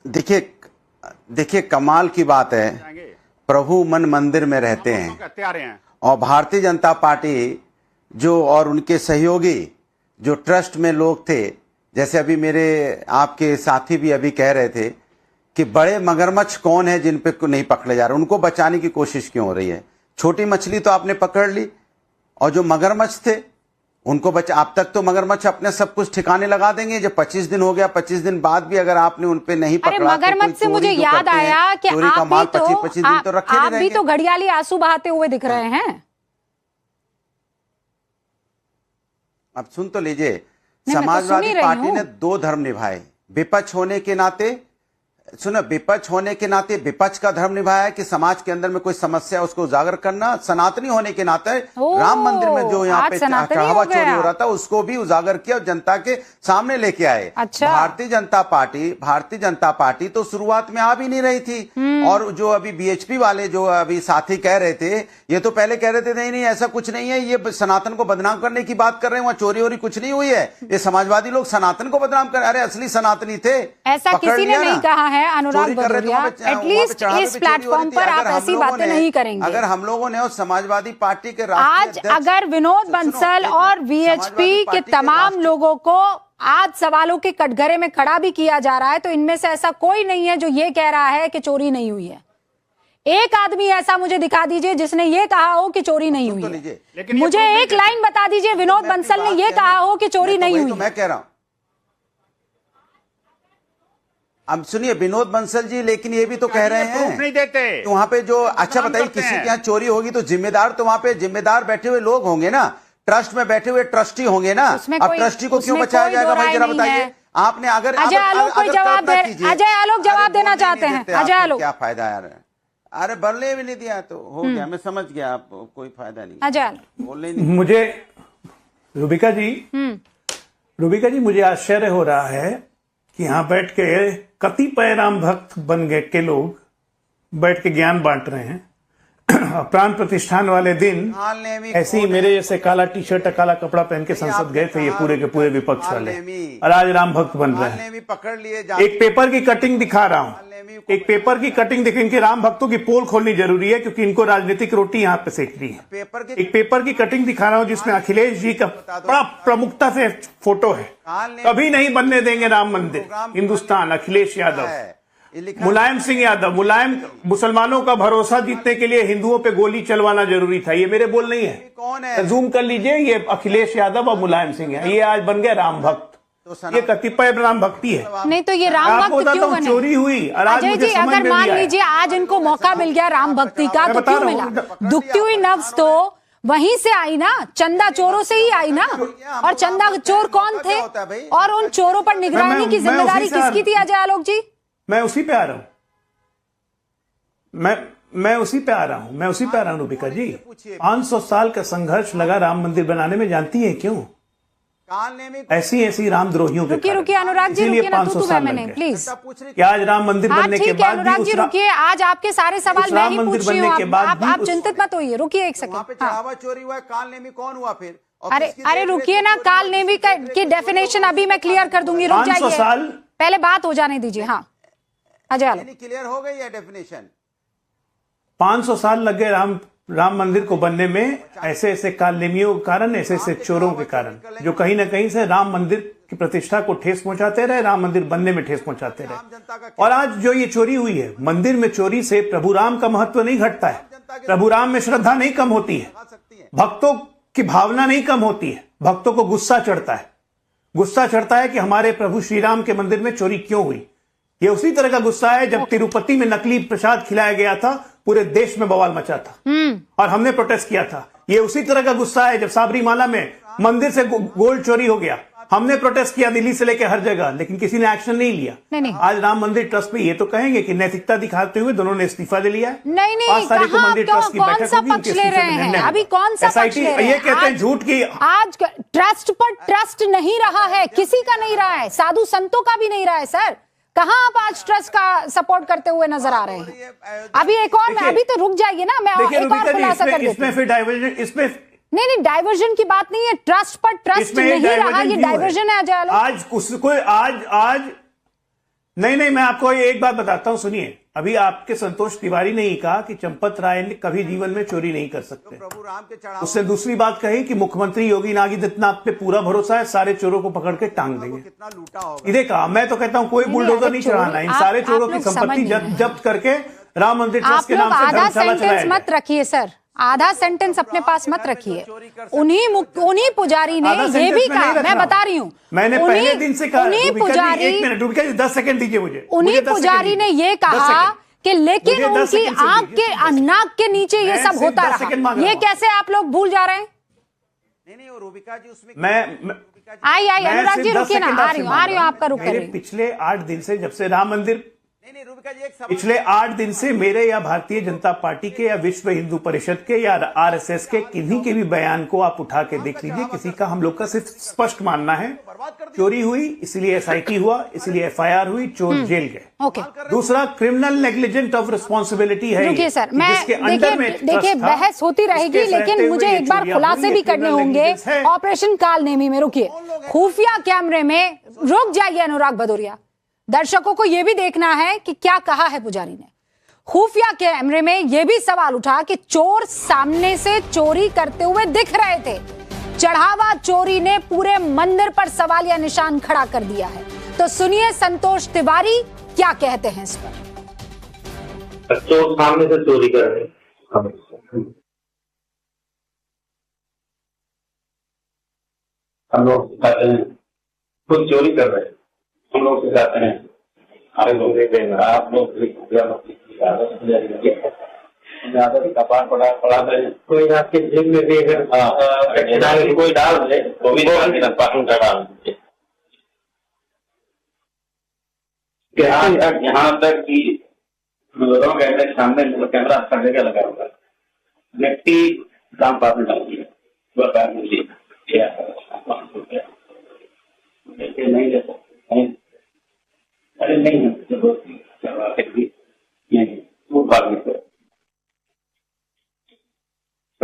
देखिए देखिए, कमाल की बात है, प्रभु मन मंदिर में रहते हैं और भारतीय जनता पार्टी जो और उनके सहयोगी जो ट्रस्ट में लोग थे, जैसे अभी मेरे आपके साथी भी अभी कह रहे थे कि बड़े मगरमच्छ कौन है जिन पे नहीं पकड़े जा रहे, उनको बचाने की कोशिश क्यों हो रही है। छोटी मछली तो आपने पकड़ ली और जो मगरमच्छ थे उनको बचा। अब तक तो मगरमच्छ अपने सब कुछ ठिकाने लगा देंगे। जब 25 दिन हो गया, 25 दिन बाद भी अगर आपने उन पे नहीं पकड़ा, मगरमच्छ से मुझे याद आया कि आप भी तो घड़ियाली आंसू बहाते हुए दिख रहे हैं। अब सुन तो लीजिए, समाजवादी पार्टी ने दो धर्म निभाए। विपक्ष होने के नाते, सुनो, विपक्ष होने के नाते विपक्ष का धर्म निभाया है कि समाज के अंदर में कोई समस्या उसको उजागर करना। सनातनी होने के नाते राम मंदिर में जो यहाँ पे चढ़ावा चोरी हो रहा था उसको भी उजागर किया और जनता के सामने लेके आए। अच्छा। भारतीय जनता पार्टी तो शुरुआत में आ भी नहीं रही थी। और जो अभी बीएचपी वाले जो अभी साथी कह रहे थे, ये तो पहले कह रहे थे नहीं ऐसा कुछ नहीं है, ये सनातन को बदनाम करने की बात कर रहे हैं, वहां चोरी वोरी कुछ नहीं हुई है, ये समाजवादी लोग सनातन को बदनाम कर। अरे असली सनातनी थे, ऐसा किसी ने नहीं कहा है। अनुराग भदौरिया, एटलीस्ट इस प्लेटफॉर्म पर आप ऐसी बातें नहीं करेंगे। अगर हम लोगों ने उस समाजवादी पार्टी के आज अगर विनोद बंसल और वीएचपी के तमाम लोगों को आज सवालों के कटघरे में खड़ा भी किया जा रहा है, तो इनमें से ऐसा कोई नहीं है जो ये कह रहा है कि चोरी नहीं हुई है। एक आदमी ऐसा मुझे दिखा दीजिए जिसने ये कहा हो कि चोरी नहीं हुई है। मुझे एक लाइन बता दीजिए विनोद बंसल ने ये कहा हो कि चोरी नहीं हुई। मैं कह रहा हूं, अब सुनिए विनोद बंसल जी, लेकिन ये भी तो कह रहे हैं नहीं देते तो वहां पे जो, अच्छा बताइए, किसी के यहाँ चोरी होगी तो जिम्मेदार तो वहां पे जिम्मेदार बैठे हुए लोग होंगे ना, ट्रस्ट में बैठे हुए ट्रस्टी होंगे ना। अब ट्रस्टी को क्यों बचाया जाएगा भाई, जरा बताइए आपने। अगर अजय आलोक कोई जवाब दे, अजय आलोक जवाब देना चाहते हैं। अजय आलोक, क्या फायदा यार, अरे बोलने भी नहीं दिया तो हो गया, मैं समझ गया, आप कोई फायदा नहीं। अजय बोलने नहीं। मुझे रूबिका जी मुझे आश्चर्य हो रहा है कि यहाँ बैठ के कतिपय राम भक्त बन गए के लोग बैठ के ज्ञान बांट रहे हैं। प्राण प्रतिष्ठान वाले दिन ऐसे ही मेरे जैसे काला टी शर्ट काला कपड़ा पहन के संसद गए थे ये पूरे के पूरे विपक्ष वाले, और आज राम भक्त बन रहे हैं। पकड़ लिए। एक पेपर की कटिंग दिखा रहा हूँ, एक पेपर की कटिंग दिख, इनके राम भक्तों की पोल खोलनी जरूरी है क्योंकि इनको राजनीतिक रोटी यहाँ पे सेकनी है। एक पेपर की कटिंग दिखा रहा हूँ जिसमें अखिलेश जी का बड़ा प्रमुखता से फोटो है। कभी नहीं बनने देंगे राम मंदिर हिंदुस्तान, अखिलेश यादव। मुलायम सिंह यादव, मुसलमानों का भरोसा जीतने के लिए हिंदुओं पे गोली चलवाना जरूरी था। ये मेरे बोल नहीं है, कौन है? जूम कर लीजिए, ये अखिलेश यादव और मुलायम सिंह है। ये आज बन गए राम भक्त। ये कतिपय राम भक्ति है। नहीं तो ये राम भक्त क्यों बने? चोरी हुई। अजय जी, अगर मान लीजिए आज इनको मौका मिल गया राम भक्ति का, तो क्यों मिला? दुखती हुई नफ्स तो वहीं से आई ना, चंदा चोरों से ही आई ना। और चंदा चोर कौन थे और उन चोरों पर निगरानी की जिम्मेदारी किसकी थी? अजय आलोक जी, मैं उसी पे आ रहा हूं, मैं उसी पे आ रहा हूं रूबिका जी। 500 साल का संघर्ष लगा राम मंदिर बनाने में, जानती है क्यों? ऐसी रामद्रोहियों के रुकिए अनुराग जी, रुकिए ना, 500 साल मैंने प्लीज कि आज राम मंदिर बनने के बाद अनुराग जी रुकिए, आज आपके सारे सवाल मैं ही पूछ रही हूँ, आप चिंतित मत होइए, रुकिए एक सेकंड। चोरी हुआ, काल नेमी कौन हुआ फिर? अरे रुकिए ना, काल नेमी की डेफिनेशन अभी मैं क्लियर कर दूंगी, रुक जाइए, पहले बात हो जाने दीजिए। हाँ अजय, क्लियर हो गई है डेफिनेशन। 500 साल लग गए राम मंदिर को बनने में, ऐसे कालनेमियों के कारण, ऐसे चोरों के कारण, जो कहीं ना कहीं से राम मंदिर की प्रतिष्ठा को ठेस पहुंचाते रहे, राम मंदिर बनने में ठेस पहुंचाते रहे। और आज जो ये चोरी हुई है, मंदिर में चोरी से प्रभु राम का महत्व नहीं घटता है, प्रभु राम में श्रद्धा नहीं कम होती है, भक्तों की भावना नहीं कम होती है, भक्तों को गुस्सा चढ़ता है कि हमारे प्रभु श्री राम के मंदिर में चोरी क्यों हुई। ये उसी तरह का गुस्सा है जब तिरुपति में नकली प्रसाद खिलाया गया था, पूरे देश में बवाल मचा था और हमने प्रोटेस्ट किया था। ये उसी तरह का गुस्सा है जब साबरीमाला में मंदिर से गोल्ड चोरी हो गया, हमने प्रोटेस्ट किया दिल्ली से लेकर हर जगह, लेकिन किसी ने एक्शन नहीं लिया। नहीं। आज राम मंदिर ट्रस्ट में ये तो कहेंगे कि नैतिकता दिखाते हुए दोनों ने इस्तीफा दे लिया। नहीं, कौन सा पक्ष ले रहे हैं अभी? कौन सा पक्ष ले रहे हैं? ये कहते हैं झूठ की। आज ट्रस्ट पर ट्रस्ट नहीं रहा है, किसी का नहीं रहा है, साधु संतों का भी नहीं रहा है। सर, कहां आप आज ट्रस्ट का सपोर्ट करते हुए नजर आ रहे हैं? अभी एक और, अभी तो रुक जाइए ना, मैं एक और खुलासा कर देती हूं। इसमें फिर डाइवर्जन, इसमें नहीं डाइवर्जन की बात नहीं है, ट्रस्ट पर ट्रस्ट नहीं रहा, ये डाइवर्जन है अजय आलोक। आज उसको आज नहीं, मैं आपको ये एक बात बताता हूं, सुनिए। अभी आपके संतोष तिवारी ने ही कहा कि चंपत राय ने कभी जीवन में चोरी नहीं कर सकते। प्रभु राम के चढ़ावा उससे दूसरी बात कही कि मुख्यमंत्री योगी आदित्यनाथ पे पूरा भरोसा है, सारे चोरों को पकड़ के टांग देंगे। कितना लूटा होगा। इन्हें कहा, मैं तो कहता हूं कोई बुलडोजर नहीं चढ़ाना, इन सारे चोरों की संपत्ति जब्त करके राम मंदिर ट्रस्ट के नाम से धर्मशाला चलाया मत रखिए सर, आधा सेंटेंस अपने पास मत रखिए। उन्हीं पुजारी ने ये भी कहा, मैं बता रही हूँ, मैंने पहले दिन से कहा, उन्हीं पुजारी, 1 मिनट रुबिका जी, 10 सेकंड दीजिए मुझे। उन्हीं पुजारी ने ये कहा कि लेकिन उनकी आंख के नाक के नीचे ये सब होता रहा। ये कैसे आप लोग भूल जा रहे हैं? नहीं, वो रूबिका जी उसमें आई अनुराग जी रुकिए ना, आ रही हूँ आपका रुक कर। पिछले 8 दिन से, जब से राम मंदिर, नहीं रूबिका जी, पिछले 8 दिन से मेरे या भारतीय जनता पार्टी के या विश्व हिंदू परिषद के या आरएसएस के किन्हीं के भी बयान को आप उठा के देख लीजिए। किसी का, हम लोग का सिर्फ स्पष्ट मानना है चोरी हुई इसलिए एसआईटी हुआ, इसलिए एफआईआर हुई, चोर जेल गए। ओके। दूसरा, क्रिमिनल नेग्लिजेंट ऑफ रिस्पॉन्सिबिलिटी है। रुकिए सर, मैं देखिए बहस होती रहेगी, लेकिन मुझे एक बार खुलासे भी करने होंगे ऑपरेशन कालनेमी में। रुकिए, खुफिया कैमरे में, रुक जाइए अनुराग भदौरिया, दर्शकों को यह भी देखना है कि क्या कहा है पुजारी ने। खुफिया कैमरे में यह भी सवाल उठा कि चोर सामने से चोरी करते हुए दिख रहे थे। चढ़ावा चोरी ने पूरे मंदिर पर सवालिया निशान खड़ा कर दिया है। तो सुनिए संतोष तिवारी क्या कहते हैं इस पर। चोर सामने से चोरी कर रहे हैं, हम लोग सिखाते हैं, खुद चोरी कर रहे हैं, हम लोग सिखाते हैं, आप लोग कपार पढ़ा रहे हैं। कोई आपके जेब में भी अगर कोई डाल दे तो भी यहाँ तक कि सामने कैमरा अच्छा जगह लगा होगा, व्यक्ति दाम पास में डाल दिया, नहीं ले सकते, अरे नहीं वो भाग में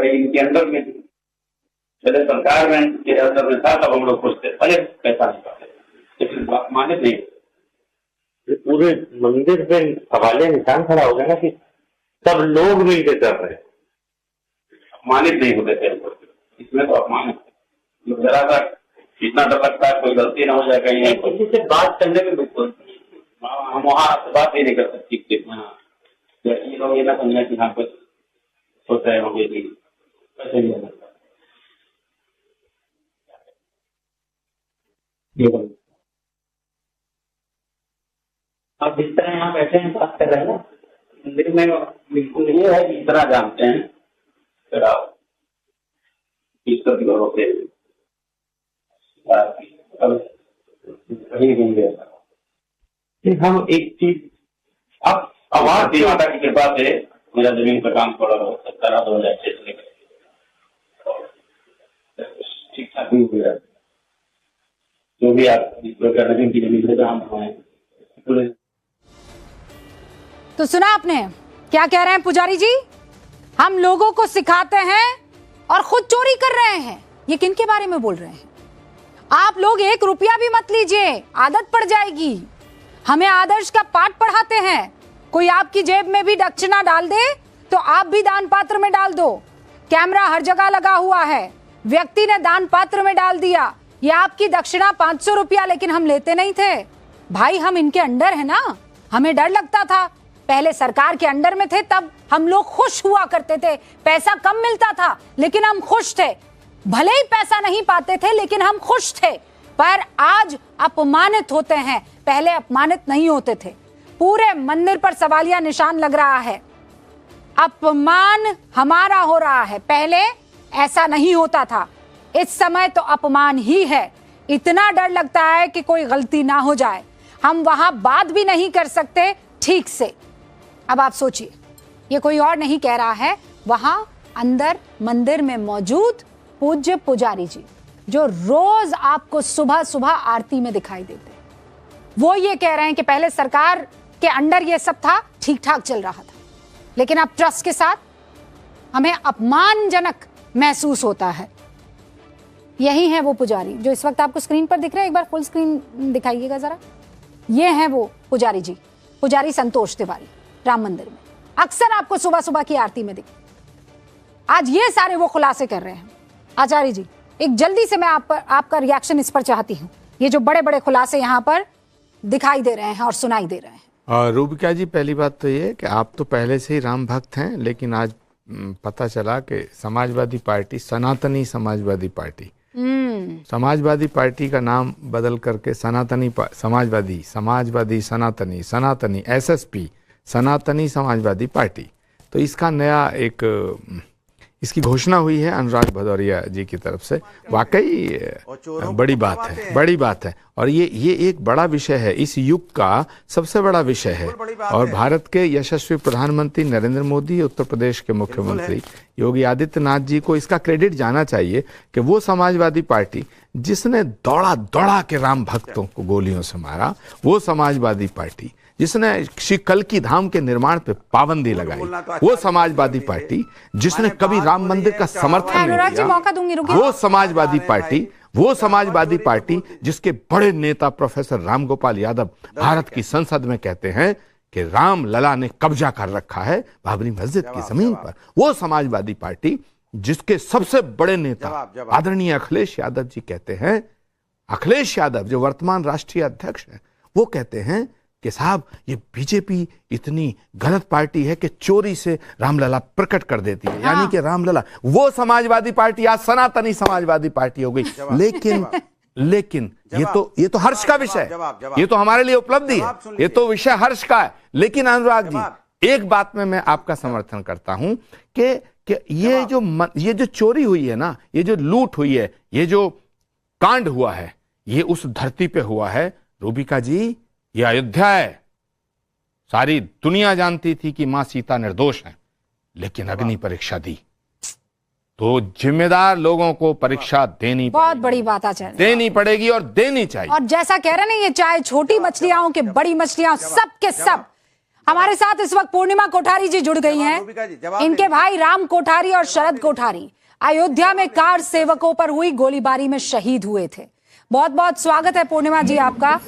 इनके अंदर में पहले सरकार में के अंदर में था, तब हम लोग पूछते अरे पैसा नहीं पाते, लेकिन माने नहीं। पूरे मंदिर पे हवाले निशान खड़ा हो गया ना कि सब लोग मिलकर कर रहे हैं, अपमानित नहीं होते थे, इसमें तो अपमान है। जरा सा इतना डर लगता है कोई गलती ना हो जाए कहीं, किसी से बात करने में बिल्कुल हम वहाँ से बात ही नहीं कर सकती। ये लोग ये ना समझे कि हाँ कुछ सोच रहे होंगे कि कैसे नहीं हो सकता। अब जिस तरह यहाँ बैठे हैं बात कर रहे हैं ना, मंदिर में बिल्कुल ये है कि इतना जानते हैं, फिर आप ईश्वर की ओर से हम एक चीज, अब आवाज की माता की कृपा से मेरा जमीन पर काम थोड़ा बहुत 2006 से ठीक ठाक भी हुआ, जो भी आप नदी की जमीन पे काम हुए। तो सुना आपने क्या कह रहे हैं पुजारी जी, हम लोगों को सिखाते हैं और खुद चोरी कर रहे हैं। ये किन के बारे में बोल रहे हैं? आप लोग 1 रुपया भी मत लीजिए, आदत पड़ जाएगी। हमें आदर्श का पाठ पढ़ाते हैं, कोई आपकी जेब में भी दक्षिणा डाल दे तो आप भी दान पात्र में डाल दो। कैमरा हर जगह लगा हुआ है, व्यक्ति ने दान पात्र में डाल दिया, ये आपकी दक्षिणा 500 रुपया, लेकिन हम लेते नहीं थे भाई, हम इनके अंडर है ना। हमें डर लगता था, पहले सरकार के अंडर में थे तब हम लोग खुश हुआ करते थे, पैसा कम मिलता था लेकिन हम खुश थे, भले ही पैसा नहीं पाते थे लेकिन हम खुश थे। पर आज अपमानित होते हैं, पहले अपमानित नहीं होते थे। पूरे मंदिर पर सवालिया निशान लग रहा है, अपमान हमारा हो रहा है, पहले ऐसा नहीं होता था, इस समय तो अपमान ही है। इतना डर लगता है कि कोई गलती ना हो जाए, हम वहां बात भी नहीं कर सकते ठीक से। अब आप सोचिए, ये कोई और नहीं कह रहा है, वहां अंदर मंदिर में मौजूद पूज्य पुजारी जी, जो रोज आपको सुबह सुबह आरती में दिखाई देते हैं, वो ये कह रहे हैं कि पहले सरकार के अंडर ये सब था, ठीक ठाक चल रहा था, लेकिन अब ट्रस्ट के साथ हमें अपमानजनक महसूस होता है। यही है वो पुजारी जो इस वक्त आपको स्क्रीन पर दिख रहे हैं। एक बार फुल स्क्रीन दिखाइएगा जरा। ये हैं वो पुजारी जी, पुजारी संतोष तिवारी, राम मंदिर में अक्सर आपको सुबह सुबह की आरती में दिखे। आज ये सारे वो खुलासे कर रहे हैं। आचार्य जी, एक जल्दी से मैं आपका रिएक्शन इस पर चाहती हूँ। ये जो बड़े बड़े खुलासे यहाँ पर दिखाई दे रहे हैं और सुनाई दे रहे हैं। रूबिका जी, पहली बात तो ये कि आप तो पहले से ही राम भक्त हैं, लेकिन आज पता चला कि समाजवादी पार्टी, सनातनी समाजवादी पार्टी, समाजवादी पार्टी का नाम बदल करके सनातनी समाजवादी सनातनी SSP सनातनी समाजवादी पार्टी, तो इसका नया एक इसकी घोषणा हुई है अनुराग भदौरिया जी की तरफ से। वाकई बड़ी बात है और ये एक बड़ा विषय है, इस युग का सबसे बड़ा विषय है। और भारत के यशस्वी प्रधानमंत्री नरेंद्र मोदी, उत्तर प्रदेश के मुख्यमंत्री योगी आदित्यनाथ जी को इसका क्रेडिट जाना चाहिए कि वो समाजवादी पार्टी जिसने दौड़ा के राम भक्तों को गोलियों से मारा, वो समाजवादी पार्टी जिसने श्री कल्की धाम के निर्माण पे पाबंदी लगाई, वो समाजवादी पार्टी जिसने कभी राम मंदिर का समर्थन नहीं किया, वो समाजवादी पार्टी जिसके बड़े नेता प्रोफेसर रामगोपाल यादव भारत की संसद में कहते हैं कि राम लला ने कब्जा कर रखा है बाबरी मस्जिद की जमीन पर, वो समाजवादी पार्टी जिसके सबसे बड़े नेता आदरणीय अखिलेश यादव जी कहते हैं, अखिलेश यादव जो वर्तमान राष्ट्रीय अध्यक्ष हैं, वो कहते हैं कि साहब ये बीजेपी इतनी गलत पार्टी है कि चोरी से रामलला प्रकट कर देती है, यानी कि रामलला, वो समाजवादी पार्टी आज सनातनी समाजवादी पार्टी हो गई। लेकिन ये तो हर्ष का विषय है, ये तो हमारे लिए उपलब्धि है, ये तो विषय हर्ष का है। लेकिन अनुराग जी, एक बात में मैं आपका समर्थन करता हूं कि ये जो चोरी हुई है ना, ये जो लूट हुई है, ये जो कांड हुआ है, ये उस धरती पे हुआ है। रूबिका जी, ये अयोध्या है, सारी दुनिया जानती थी कि मां सीता निर्दोष हैं, लेकिन अग्नि परीक्षा दी, तो जिम्मेदार लोगों को परीक्षा देनी, बहुत बड़ी बात आचार्य, देनी पड़ेगी और देनी चाहिए। और जैसा कह रहे हैं ये चाहे छोटी मछलियां हो कि बड़ी मछलियां, सब के सब। हमारे साथ इस वक्त पूर्णिमा कोठारी जी जुड़ गई हैं। इनके भाई राम कोठारी और शरद कोठारी अयोध्या में कार सेवकों पर हुई गोलीबारी में शहीद हुए थे। बहुत बहुत स्वागत है पूर्णिमा जी आपका।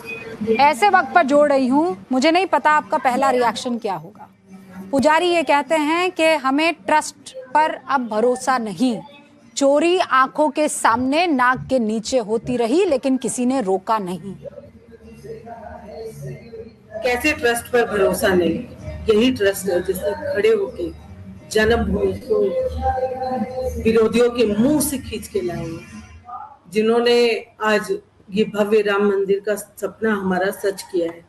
ऐसे वक्त पर जोड़ रही हूं, मुझे नहीं पता आपका पहला रिएक्शन क्या होगा। पुजारी ये कहते हैं कि हमें ट्रस्ट पर अब भरोसा नहीं, चोरी आंखों के सामने नाक के नीचे होती रही लेकिन किसी ने रोका नहीं। कैसे ट्रस्ट पर भरोसा नहीं? यही ट्रस्ट है जिसने खड़े होके जन्मभूमि को विरोधियों के मुंह से खींच के लाए, जिन्होंने आज ये भव्य राम मंदिर का सपना हमारा सच किया है,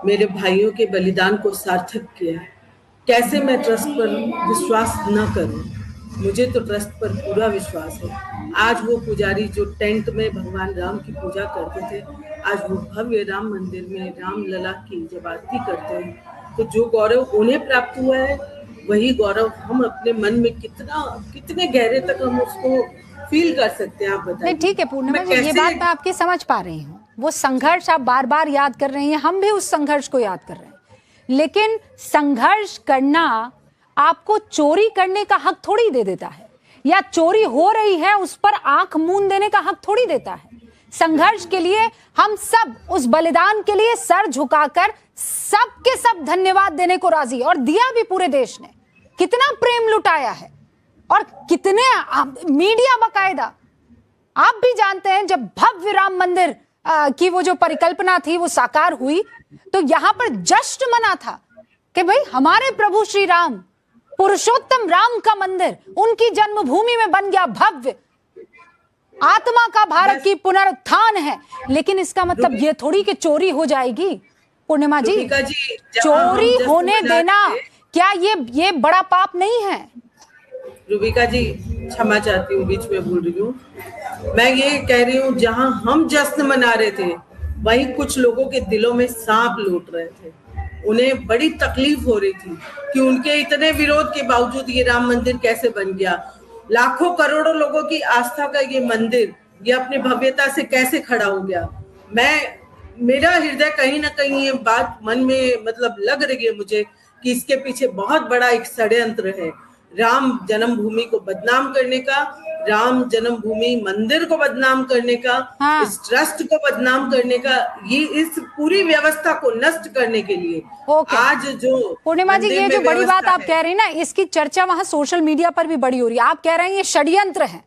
मेरे भाइयों के बलिदान को सार्थक किया है। कैसे मैं ट्रस्ट पर विश्वास न करूं? मुझे तो ट्रस्ट पर पूरा विश्वास है। आज वो पुजारी जो टेंट में भगवान राम की पूजा करते थे, आज वो भव्य राम मंदिर में राम लला की जब आरती करते हैं, तो जो गौरव उन्हें प्राप्त हुआ है, वही गौरव हम अपने मन में कितने गहरे तक हम उसको फील कर सकते हैं। आप बताइए। नहीं, ठीक है पूर्णिमा जी, ये बात मैं आपकी समझ पा रही हूँ। वो संघर्ष आप बार बार याद कर रही हैं, हम भी उस संघर्ष को याद कर रहे हैं, लेकिन संघर्ष करना आपको चोरी करने का हक थोड़ी दे देता है, या चोरी हो रही है उस पर आंख मूंद देने का हक थोड़ी देता है। संघर्ष के लिए हम सब उस बलिदान के लिए सर झुकाकर सब के सब धन्यवाद देने को राजी, और दिया भी पूरे देश ने। कितना प्रेम लुटाया है और कितने मीडिया बाकायदा। आप भी जानते हैं जब भव्य राम मंदिर की वो जो परिकल्पना थी वो साकार हुई, तो यहां पर जश्न मना था कि भाई हमारे प्रभु श्री राम, पुरुषोत्तम राम का मंदिर उनकी जन्मभूमि में बन गया भव्य। आत्मा का भारत की पुनरुत्थान है, लेकिन इसका मतलब ये थोड़ी कि चोरी हो जाएगी। पूर्णिमा जी, चोरी होने देना क्या ये बड़ा पाप नहीं है? रूबिका जी, क्षमा चाहती हूँ, बीच में बोल रही हूँ। मैं ये कह रही हूँ, जहाँ हम जश्न मना रहे थे, वहीं कुछ लोगों के दिलों में सांप लौट रहे थे। उन्हें बड़ी तकलीफ हो रही थी कि उनके इतने विरोध के बावजूद ये राम मंदिर कैसे बन गया। लाखों करोड़ों लोगों की आस्था का ये मंदिर, ये अपनी भव्यता से कैसे खड़ा हो गया। मेरा हृदय कहीं ना कहीं ये बात मन में मतलब लग रही है मुझे कि इसके पीछे बहुत बड़ा एक षड्यंत्र है। राम जन्मभूमि को बदनाम करने का, राम जन्मभूमि मंदिर को बदनाम करने का, हाँ। इस ट्रस्ट को बदनाम करने का, ये इस पूरी व्यवस्था को नष्ट करने के लिए ओके। आज जो पूर्णिमा जी, ये जो बड़ी बात आप कह रही हैं ना, इसकी चर्चा वहां सोशल मीडिया पर भी बड़ी हो रही है। आप कह रहे हैं ये षड्यंत्र है,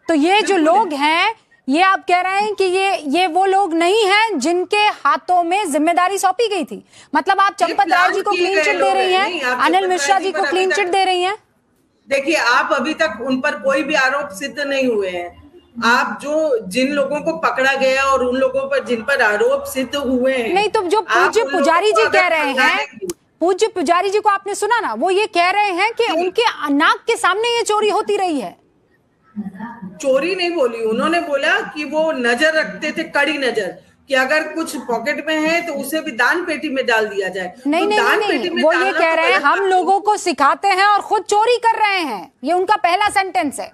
तो ये जो लोग हैं, ये आप कह रहे हैं कि ये वो लोग नहीं हैं जिनके हाथों में जिम्मेदारी सौंपी गई थी। मतलब आप चंपत राय जी को क्लीन चिट दे रही हैं, अनिल मिश्रा जी को क्लीन चिट दे रही हैं। देखिए, आप अभी तक उन पर कोई भी आरोप सिद्ध नहीं हुए हैं। आप जिन लोगों को पकड़ा गया और उन लोगों पर जिन पर आरोप सिद्ध हुए हैं, नहीं तो जो पूज्य पुजारी जी कह रहे हैं, पूज्य पुजारी जी को आपने सुना ना, वो ये कह रहे हैं कि उनके नाक के सामने ये चोरी होती रही है। चोरी नहीं बोली, उन्होंने बोला कि वो नजर रखते थे, कड़ी नजर, कि अगर कुछ पॉकेट में है तो उसे भी दान पेटी में डाल दिया जाए। नहीं तो नहीं दान नहीं, पेटी में वो ये डालना कह तो रहे हैं गलत हम बात लोगों को सिखाते हैं और खुद चोरी कर रहे हैं। ये उनका पहला सेंटेंस है।